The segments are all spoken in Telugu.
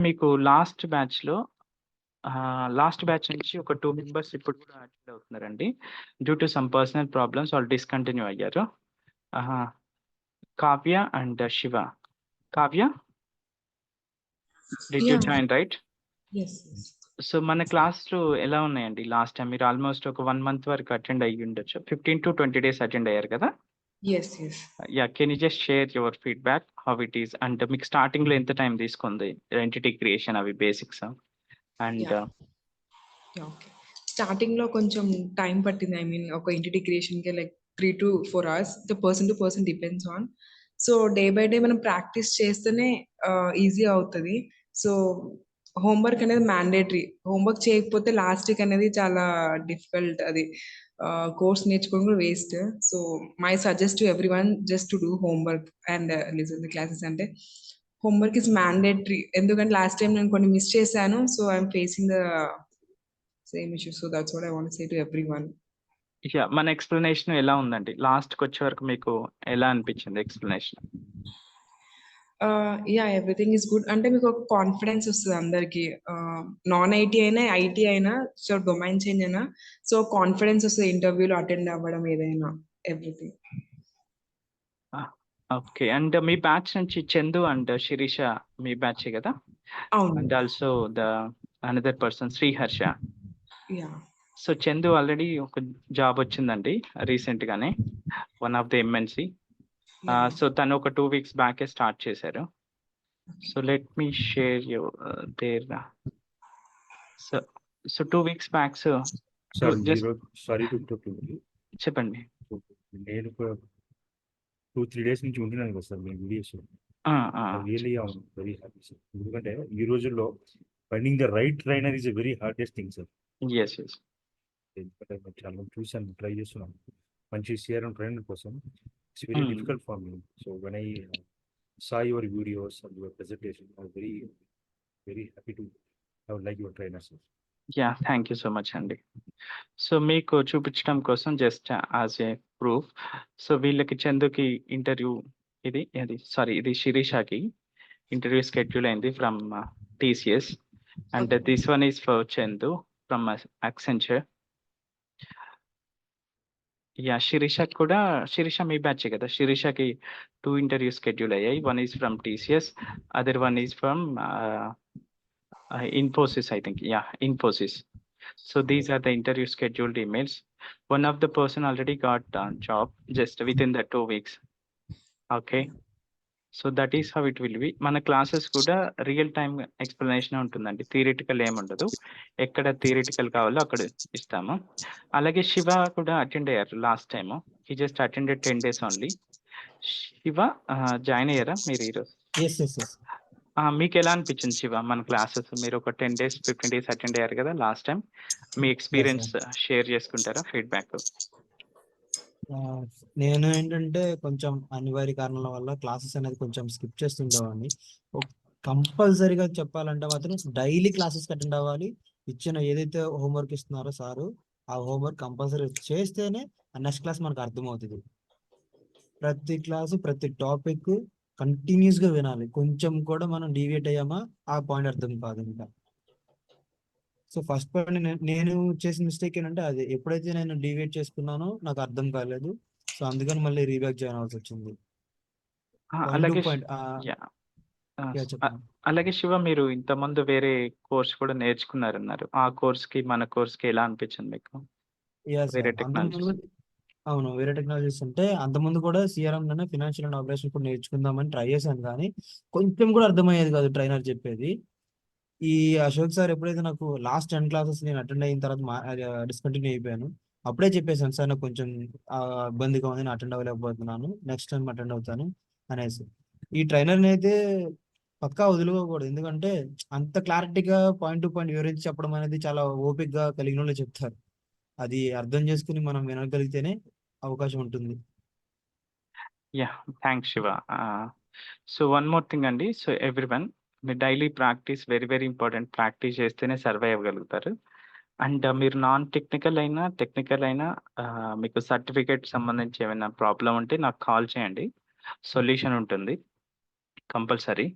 మీకు లాస్ట్ బ్యాచ్‌లో లాస్ట్ బ్యాచ్ నుంచి ఒక 2 మెంబర్స్ ఇప్పుడు కూడా అటెండ్ అవుతున్నారండి. Due to some personal problems వాళ్ళు డిస్కంటిన్యూ అయ్యారు. ఆహా! Kavya and Shiva. Kavya? Did you Yeah. Join right? Yes. Yes. So, మన క్లాస్‌లు ఎలా ఉన్నాయండి లాస్ట్ టైమ్? మీరు ఆల్‌మోస్ట్ ఒక 1 మంత్ వరకు అటెండ్ అయ్యుండొచ్చు. 15-20 డేస్ అటెండ్ అయ్యారు కదా! Yes. Yes. Yeah! Can you just share your feedback how it is? And మీకు స్టార్టింగ్‌లో ఎంత టైం తీసుకుంది? ఎంటిటీ క్రియేషన్ అవి basics and Yeah. Yeah. Okay. స్టార్టింగ్‌లో కొంచెం టైం పట్టింది. ఐ మీన్ ఒక ఎంటిటీ క్రియేషన్‌కే like 3-4 hours. The person to person depends on. So, day by day మనం ప్రాక్టీస్ చేస్తేనే ఈజీ అవుతది. సో, హోంవర్క్ అనేది మ్యాండేటరీ. హోంవర్క్ చేయకపోతే లాస్ట్ వీక్ అనేది చాలా డిఫికల్ట్ అది. కోర్స్ నేర్చుకోవడం కూడా waste. So, my suggest to everyone just to do homework and listen the classes. అంటే హోంవర్క్ ఈస్ మ్యాండేటరీ. ఎందుకంటే లాస్ట్ టైమ్ నేను కొన్ని మిస్ చేశాను. So, I am facing the same issue. So, that's what I want to say to everyone. Yeah! మన ఎక్స్‌ప్లనేషన్ ఎలా ఉందండి? లాస్ట్‌కొచ్చే వరకు మీకు ఎలా అనిపించింది explanation? Yeah! Everything is good. అంటే మీకొక కాన్ఫిడెన్స్ ఒస్తది అందరికి. నాన్ ఐటీ అయినా, ఐటీ అయినా, సో డొమైన్ చేంజ్ అయినా, సో కాన్ఫిడెన్స్ ఒస్తది ఇంటర్వ్యూలో అటెండ్ అవ్వడం ఏదైనా ఎవ్రీథింగ్. ఆ! ఓకే. అండ్ మీ బ్యాచ్ నుంచి చందు అండ్ శిరీష మీ బ్యాచే గదా! అవును. And also the another person Sriharsha. Yeah! So, Chandu already ఒక జాబ్ వచ్చిందండి రీసెంట్‌గానే. One of the MNC. Yeah! So, తను ఒక 2 వీక్స్ బ్యాకే స్టార్ట్ చేశారు. So, let me share their so, 2 weeks back sir just ఈరోజు సారీ టు ఇంటరప్ట్ యూ. చెప్పండి. నేను ఒక 2-3 డేస్ నుంచి ఉంటున్నాను కదా సార్ మీ వీడియోస్. ఆ! ఆ! Really I am very happy sir. ఎందుకంటే ఈ రోజుల్లో finding the right trainer is a very hardest thing sir. Yes. Yes. ఎందుకంటే నేను చాలా మంది చూసాను, ట్రై చేస్తున్నాను. మంచి సిఆర్ఎం ట్రైనర్ కోసం ఇట్స్ వెరీ హ్మ్. Difficult for me. So when I saw your videos and your presentation, I was very happy to have like your trainer sir. Yeah! Thank you so much అండి. సో, మీకు చూపించడం కోసం just as a proof. So, వీళ్ళకి చందుకి ఇంటర్వ్యూ ఇది శిరీషకి ఇంటర్వ్యూ షెడ్యూల్ అయింది from TCS. And okay. This one is for Chandu from Accenture. Yeah! Sirisha మీ బ్యాచే కదా! శిరీషకి 2 ఇంటర్వ్యూస్ షెడ్యూల్ అయ్యాయి. One is from TCS, other one is from Infosys, I think. Yeah, Infosys. So these are the interview scheduled emails. One of the person already got job just within the 2 weeks. Okay. So that is how it will be. మన క్లాసెస్ కూడా రియల్ టైమ్ ఎక్స్‌ప్లనేషన్ ఉంటుందండి. థియరిటికల్ ఏముండదు. ఎక్కడ థియరిటికల్ కావాలో అక్కడ ఇస్తాము. అలాగే శివ కూడా అటెండ్ అయ్యారు last time. He just attended 10 days only. Shiva join అయ్యారా మీరు ఈరోజు? Yes, yes, yes. మీకెలా అనిపించింది శివ మన క్లాసెస్? మీరు ఒక 10 డేస్, 15 డేస్ అటెండ్ అయ్యారు కదా లాస్ట్ టైమ్. మీ Yes, ఎక్స్‌పీరియన్స్ sir. షేర్ చేసుకుంటారా ఫీడ్‌బ్యాక్? నేను ఏంటంటే కొంచెం అనివార్య కారణాల వల్ల క్లాసెస్ అనేది కొంచెం స్కిప్ చేస్తుండేవాడిని. కంపల్సరీగా చెప్పాలంటే మాత్రం డైలీ క్లాసెస్‌కి అటెండ్ అవ్వాలి. ఇచ్చిన ఏదైతే హోంవర్క్ ఇస్తున్నారో సారు, ఆ హోంవర్క్ కంపల్సరీ చేస్తేనే ఆ నెక్స్ట్ క్లాస్ మనకు అర్థమవుతది. ప్రతి క్లాసు, ప్రతి టాపిక్ కంటిన్యూస్‌గా వినాలి. కొంచెం కూడా మనం డీవియేట్ అయ్యామా ఆ పాయింట్ అర్థం కాదు ఇంకా. సో, ఫస్ట్ పాయింట్ నేను చేసిన మిస్టేక్ ఏంటంటే అదే. ఎప్పుడైతే నేను డీవియేట్ చేసుకున్నానో నాకు అర్థం కాలేదు. సో, అందుకని మళ్ళీ రీబ్యాక్ చేయడం వచ్చింది. పాయింట్ టు అలాగే పాయింట్ యాహ్! చెప్పండి. అలాగే శివ మీరు ఇంతకుముందు వేరే కోర్స్ కూడా నేర్చుకున్నారన్నారు. ఆ కోర్స్‌కి, మన కోర్స్‌కి ఎలా అనిపించింది మీకు? యాహ్! వేరే సార్. టెక్నాలజీస్. అవును. వేరే టెక్నాలజీస్ అంటే అంతకుముందు కూడా సీఆర్ఎంలోనే ఫైనాన్షియల్ అండ్ ఆపరేషన్ కూడా నేర్చుకుందామని ట్రై చేశాను కానీ, కొంచెం కూడా అర్థమయ్యేది కాదు ట్రైనర్ చెప్పేది. ఈ అశోక్ సార్ ఎప్పుడైతే నాకు లాస్ట్ 10 క్లాసెస్ నేను అటెండ్ అయిన తర్వాత డిస్కంటిన్యూ అయిపోయాను. అప్పుడే చెప్పేసాను సార్ నాకు కొంచెం ఇబ్బందిగా ఉంది. నేను అటెండ్ అవ్వలేకపోతున్నాను. నెక్స్ట్ టైమ్ అటెండ్ అవుతాను అనేసి. ఈ ట్రైనర్‌ని అయితే పక్కా వదులుకోకూడదు. ఎందుకంటే అంత క్లారిటీగా పాయింట్ టు పాయింట్ వివరించి చెప్పడం అనేది చాలా ఓపికగా కలిగినోళ్ళే చెప్తారు. అది అర్థం చేసుకొని మనం వినగలిగితేనే అవకాశం ఉంటుంది. Yeah! Thanks Shiva. So one more thing అండి. సో ఎవ్రీవన్ మీ daily practice very, very important. Practice చేస్తేనే సర్వైవ్ అవ్వగలుగుతారు. అండ్ మీరు నాన్ టెక్నికల్ అయినా, టెక్నికల్ అయినా మీకు సర్టిఫికేట్ సంబంధించి ఏమైనా ప్రాబ్లమ్ ఉంటే నాకు కాల్ చేయండి. సొల్యూషన్ ఉంటుంది కంపల్సరీ.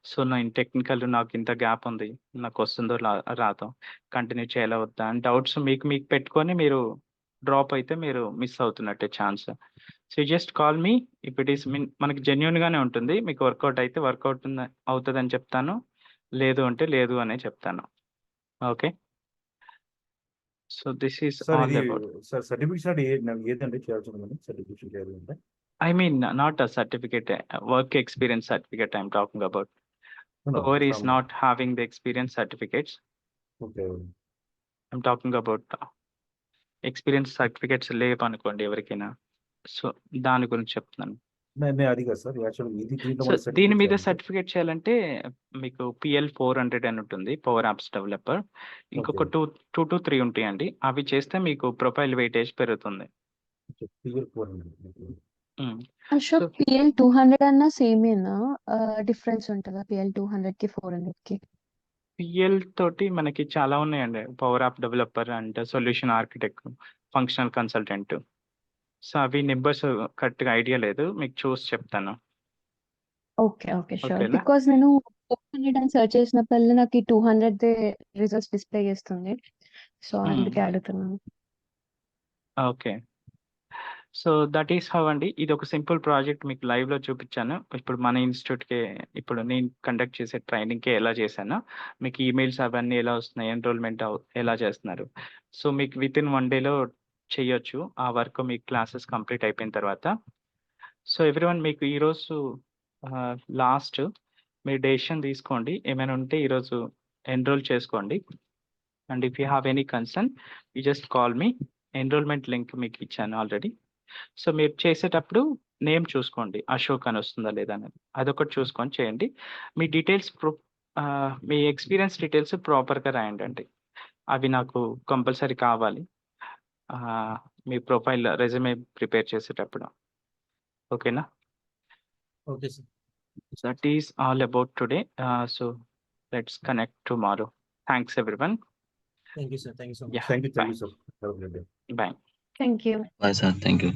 సో నేను టెక్నికల్ నాకు ఇంత గ్యాప్ ఉంది, నాకు వస్తుందో రాదో, కంటిన్యూ చేయాలా వద్దా అని డౌట్స్ మీకు మీకు పెట్టుకొని మీరు డ్రాప్ అయితే మీరు మిస్ అవుతున్నట్టే chance. So just call me if it is mean మనకి జెన్యున్గానే ఉంటుంది. మీకు వర్కౌట్ అయితే వర్కౌట్ అవుతుందని చెప్తాను, లేదు అంటే లేదు అనే చెప్తాను. Okay, so this is sir all ఇది అబౌట్. సార్ సర్టిఫికేట్ ఏదంటే చేయాల్సింది సర్టిఫికేషన్ చేయాలంటే? I mean, not a certificate, work experience certificate I'm talking about. Whoever is not having the experience certificates, okay. I'm talking about experience certificates లేవనుకోండి ఎవరికైనా. సో దాని గురించి చెప్తున్నాను. అది కాదు సార్, యాక్చువల్గా ఇది దీంట్లో సో మన దీని certificate మీద చేయాలంటే? సర్టిఫికేట్ చేయాలంటే మీకు PL 400 అని ఉంటుంది, పవర్ యాప్స్ డెవలపర్. ఇంకొక Okay. 2 to 3 ఉంటాయండి. అవి చేస్తే మీకు ప్రొఫైల్ వెయిటేజ్ పెరుగుతుంది. PL 400. అశోక్, So PL 200 అన్నా సేమేనా? డిఫరెన్స్ ఉంటుందా PL 200 కి 400 కి? PL తోటి మనకి చాలా ఉన్నాయండి. Power app developer and solution architect, functional consultant. So అవి నెంబర్స్ కరెక్ట్‌గా ఐడియా లేదు. మీకు చూసి చెప్తాను. Okay, okay, sure. ఓకేనా? బికాస్ నేను 400 అని సెర్చ్ చేసినప్పుడల్లా నాకు ఈ 200 రిజల్ట్స్ డిస్ప్లే చేస్తుంది. సో అందుకే అడుగుతున్నాను. Okay. So that is how అండి. ఇది ఒక సింపుల్ ప్రాజెక్ట్ మీకు లైవ్‌లో చూపించాను. ఇప్పుడు మన ఇన్‌స్టిట్యూట్‌కే ఇప్పుడు నేను కండక్ట్ చేసే ట్రైనింగ్‌కే ఎలా చేశానో, మీకు ఈమెయిల్స్ అవన్నీ ఎలా వస్తున్నాయి, ఎన్రోల్‌మెంట్ ఎలా చేస్తున్నారు. సో మీకు వితిన్ 1 డేలో చేయొచ్చు. ఆ వర్క్ మీకు క్లాసెస్ కంప్లీట్ అయిపోయిన తర్వాత. సో ఎవ్రీవన్ మీకు ఈరోజు లాస్ట్ మీరు డెసిషన్ తీసుకోండి. ఏమైనా ఉంటే ఈరోజు ఎన్రోల్ చేసుకోండి. And if you have any concern you just call me. Enrolment link మీకు ఇచ్చాను ఆల్రెడీ. సో మీరు చేసేటప్పుడు నేమ్ చూసుకోండి, అశోక్ అని వస్తుందా లేదా అనేది. అదొకటి చూసుకొని చేయండి. మీ డీటెయిల్స్ మీ ఎక్స్పీరియన్స్ డీటెయిల్స్ ప్రాపర్‌గా రాయండి. అవి నాకు కంపల్సరీ కావాలి మీ ప్రొఫైల్ రెజ్యూమే ప్రిపేర్ చేసేటప్పుడు. ఓకేనా? Okay sir. That is all about today. So let's connect tomorrow. Thanks everyone. Thank you sir. Thank you so much. Yeah, Thank you, bye. sir. Have a good day. Bye. Thank you. Bye, sir. Thank you.